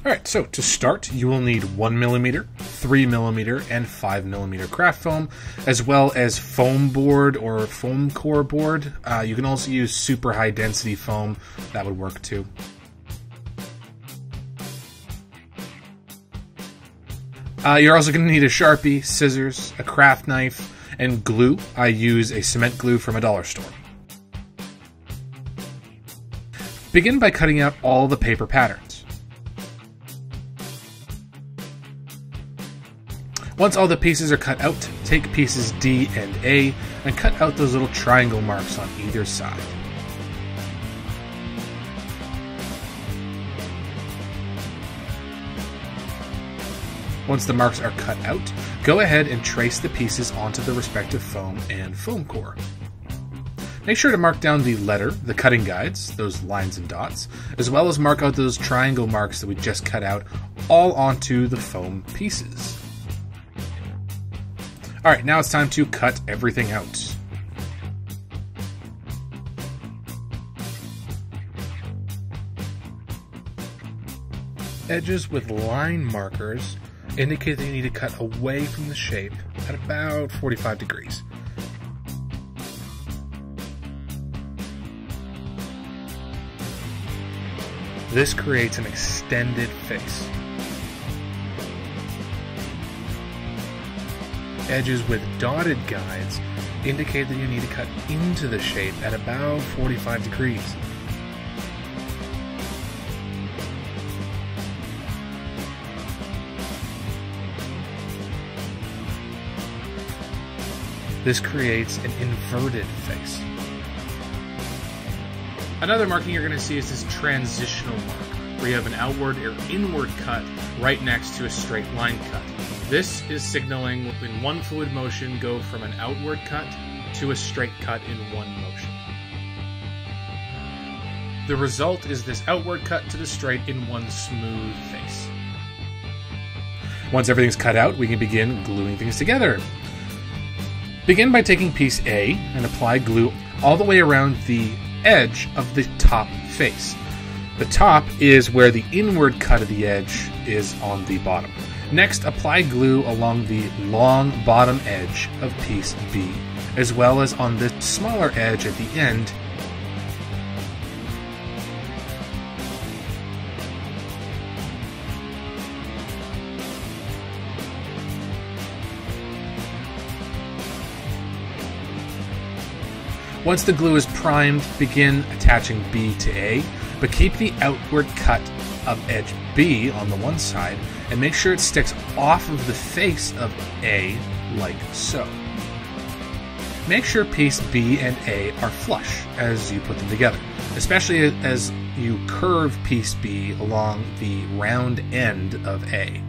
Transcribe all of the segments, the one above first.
Alright, so to start, you will need 1mm, 3mm, and 5mm craft foam, as well as foam board or foam core board. You can also use super high density foam, that would work too. You're also going to need a Sharpie, scissors, a craft knife, and glue. I use a cement glue from a dollar store. Begin by cutting out all the paper patterns. Once all the pieces are cut out, take pieces D and A and cut out those little triangle marks on either side. Once the marks are cut out, go ahead and trace the pieces onto the respective foam and foam core. Make sure to mark down the letter, the cutting guides, those lines and dots, as well as mark out those triangle marks that we just cut out, all onto the foam pieces. Alright, now it's time to cut everything out. Edges with line markers indicate that you need to cut away from the shape at about 45 degrees. This creates an extended face. Edges with dotted guides indicate that you need to cut into the shape at about 45 degrees. This creates an inverted face. Another marking you're going to see is this transitional mark, where you have an outward or inward cut right next to a straight line cut. This is signaling in one fluid motion go from an outward cut to a straight cut in one motion. The result is this outward cut to the straight in one smooth face. Once everything's cut out, we can begin gluing things together. Begin by taking piece A and apply glue all the way around the edge of the top face. The top is where the inward cut of the edge is on the bottom. Next, apply glue along the long bottom edge of piece B, as well as on the smaller edge at the end. Once the glue is primed, begin attaching B to A, but keep the outward cut of edge B on the one side, and make sure it sticks off of the face of A, like so. Make sure piece B and A are flush as you put them together, especially as you curve piece B along the round end of A.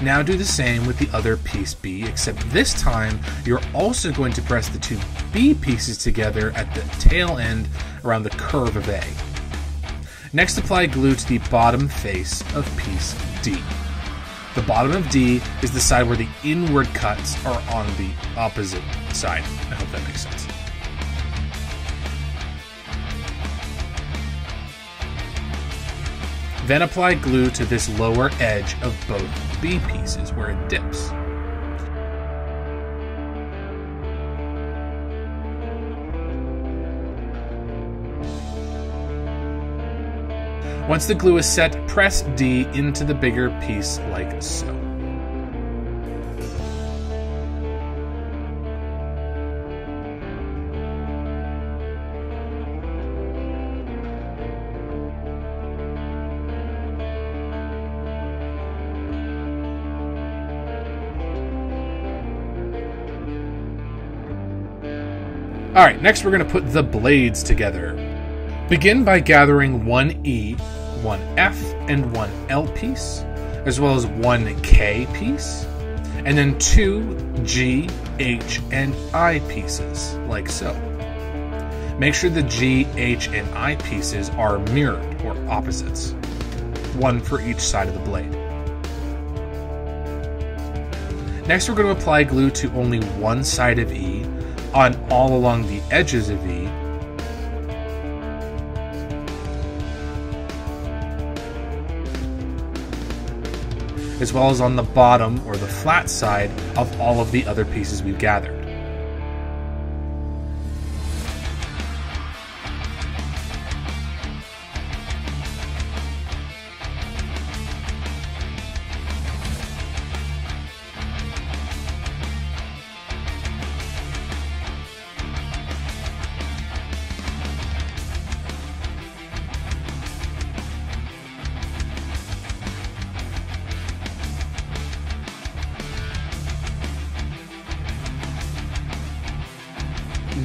Now do the same with the other piece B, except this time you're also going to press the two B pieces together at the tail end around the curve of A. Next, apply glue to the bottom face of piece D. The bottom of D is the side where the inward cuts are on the opposite side. I hope that makes sense. Then apply glue to this lower edge of both B pieces where it dips. Once the glue is set, press D into the bigger piece like so. Alright, next we're going to put the blades together. Begin by gathering one E, one F, and one L piece, as well as one K piece, and then two G, H, and I pieces, like so. Make sure the G, H, and I pieces are mirrored, or opposites, one for each side of the blade. Next, we're going to apply glue to only one side of E on all along the edges of E. As well as on the bottom or the flat side of all of the other pieces we've gathered.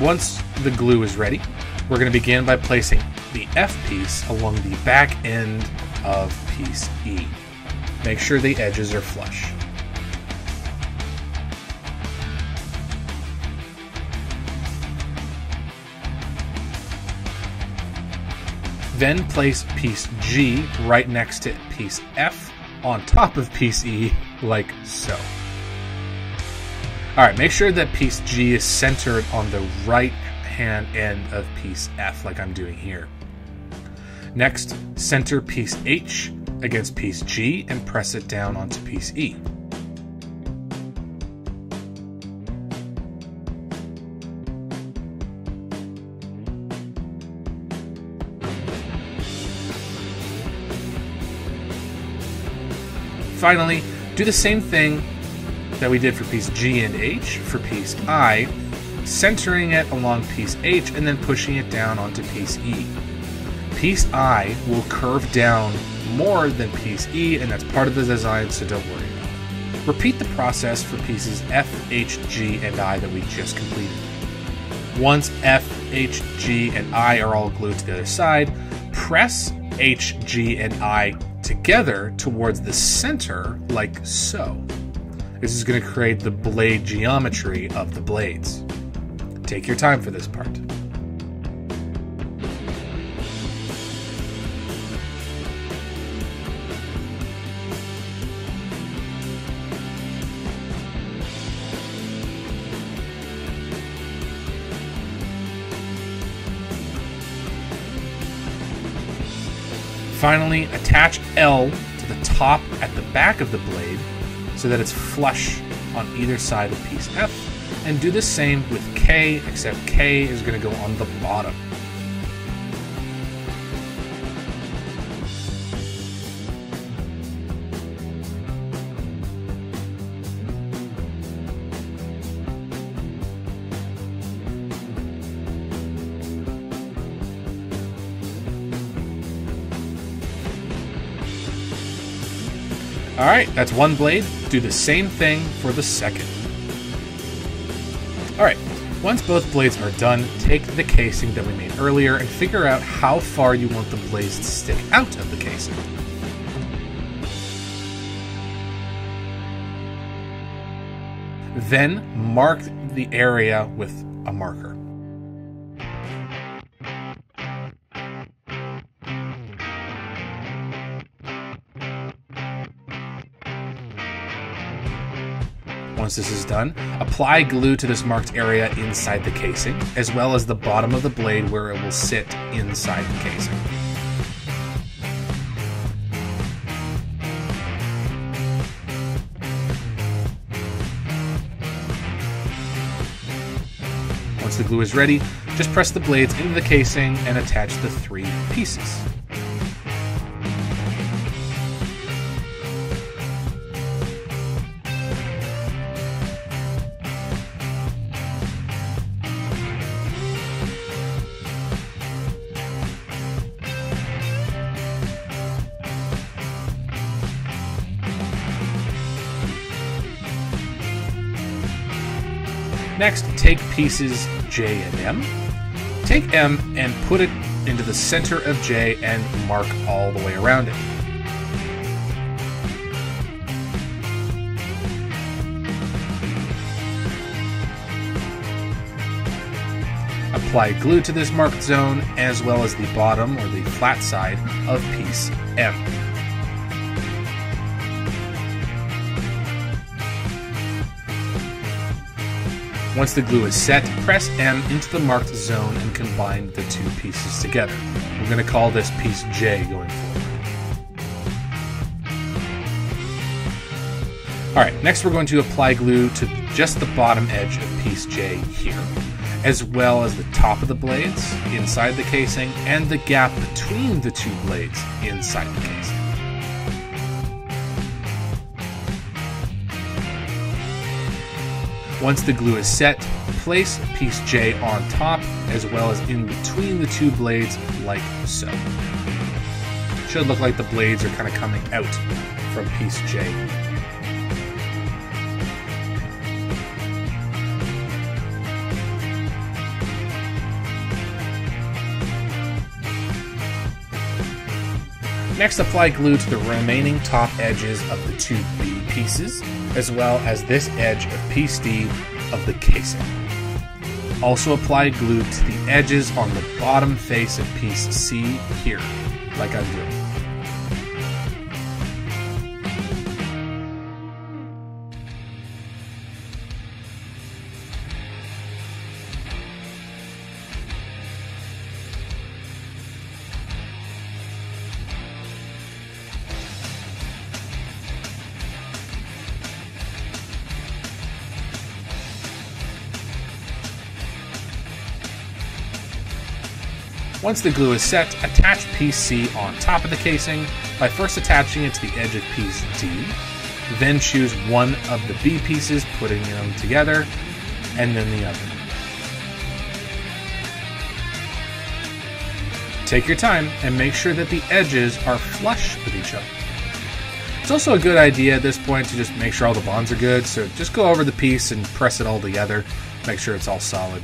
Once the glue is ready, we're going to begin by placing the F piece along the back end of piece E. Make sure the edges are flush. Then place piece G right next to piece F on top of piece E, like so. Alright, make sure that piece G is centered on the right hand end of piece F, like I'm doing here. Next, center piece H against piece G and press it down onto piece E. Finally, do the same thing that we did for piece G and H for piece I, centering it along piece H and then pushing it down onto piece E. Piece I will curve down more than piece E, and that's part of the design, so don't worry about it. Repeat the process for pieces F, H, G, and I that we just completed. Once F, H, G, and I are all glued to the other side, press H, G, and I together towards the center, like so. This is going to create the blade geometry of the blades. Take your time for this part. Finally, attach L to the top at the back of the blade so that it's flush on either side of piece F, and do the same with K, except K is going to go on the bottom. Alright, that's one blade. Do the same thing for the second. Alright, once both blades are done, take the casing that we made earlier and figure out how far you want the blades to stick out of the casing. Then mark the area with a marker. Once this is done, apply glue to this marked area inside the casing, as well as the bottom of the blade where it will sit inside the casing. Once the glue is ready, just press the blades into the casing and attach the 3 pieces. Next, take pieces J and M. Take M and put it into the center of J and mark all the way around it. Apply glue to this marked zone as well as the bottom or the flat side of piece M. Once the glue is set, press M into the marked zone and combine the two pieces together. We're going to call this piece J going forward. Alright, next we're going to apply glue to just the bottom edge of piece J here, as well as the top of the blades inside the casing and the gap between the two blades inside the casing. Once the glue is set, place piece J on top as well as in between the two blades like so. It should look like the blades are kind of coming out from piece J. Next, apply glue to the remaining top edges of the two B pieces, as well as this edge of piece D of the casing. Also apply glue to the edges on the bottom face of piece C here, like I'm doing. Once the glue is set, attach piece C on top of the casing by first attaching it to the edge of piece D, then choose one of the B pieces, putting them together, and then the other. Take your time and make sure that the edges are flush with each other. It's also a good idea at this point to just make sure all the bonds are good, so just go over the piece and press it all together, make sure it's all solid.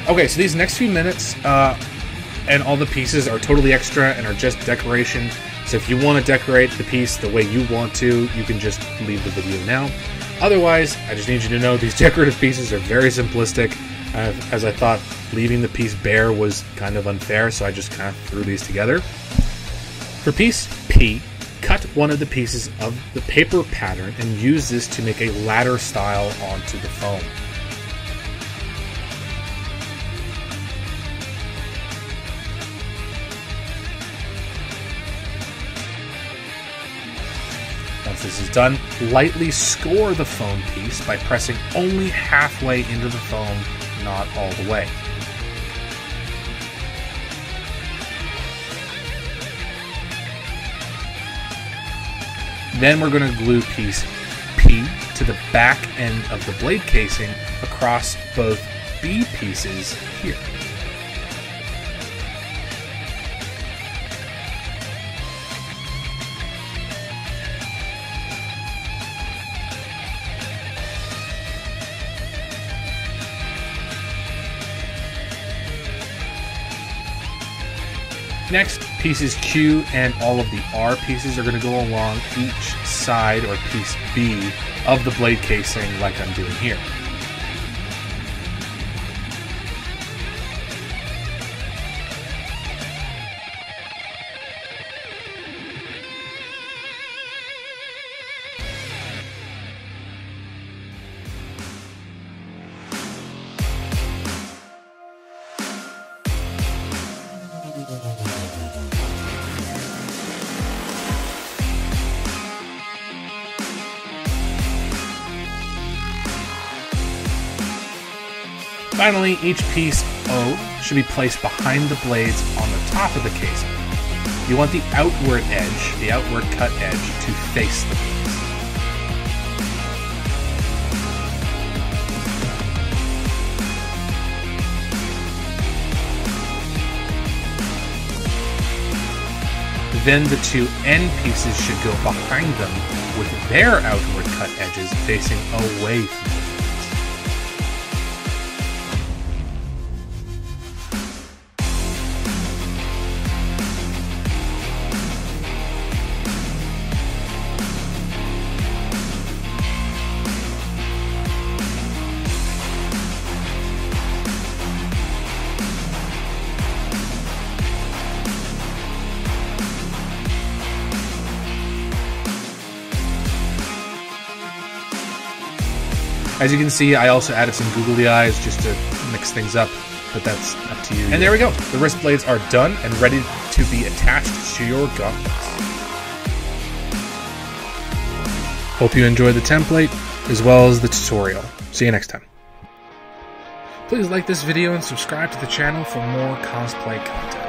Okay, so these next few minutes and all the pieces are totally extra and are just decoration. So if you want to decorate the piece the way you want to, you can just leave the video now. Otherwise, I just need you to know these decorative pieces are very simplistic, as I thought leaving the piece bare was kind of unfair, so I just kind of threw these together. For piece P, cut one of the pieces of the paper pattern and use this to make a ladder style onto the foam. Once this is done, lightly score the foam piece by pressing only halfway into the foam, not all the way. Then we're going to glue piece P to the back end of the blade casing across both B pieces here. Next, pieces Q and all of the R pieces are going to go along each side, or piece B, of the blade casing like I'm doing here. Finally, each piece O should be placed behind the blades on the top of the casing. You want the outward edge, the outward cut edge, to face the piece. Then the two end pieces should go behind them with their outward cut edges facing away from the piece. As you can see, I also added some googly eyes just to mix things up, but that's up to you. And there we go. The wrist blades are done and ready to be attached to your gauntlets. Hope you enjoyed the template as well as the tutorial. See you next time. Please like this video and subscribe to the channel for more cosplay content.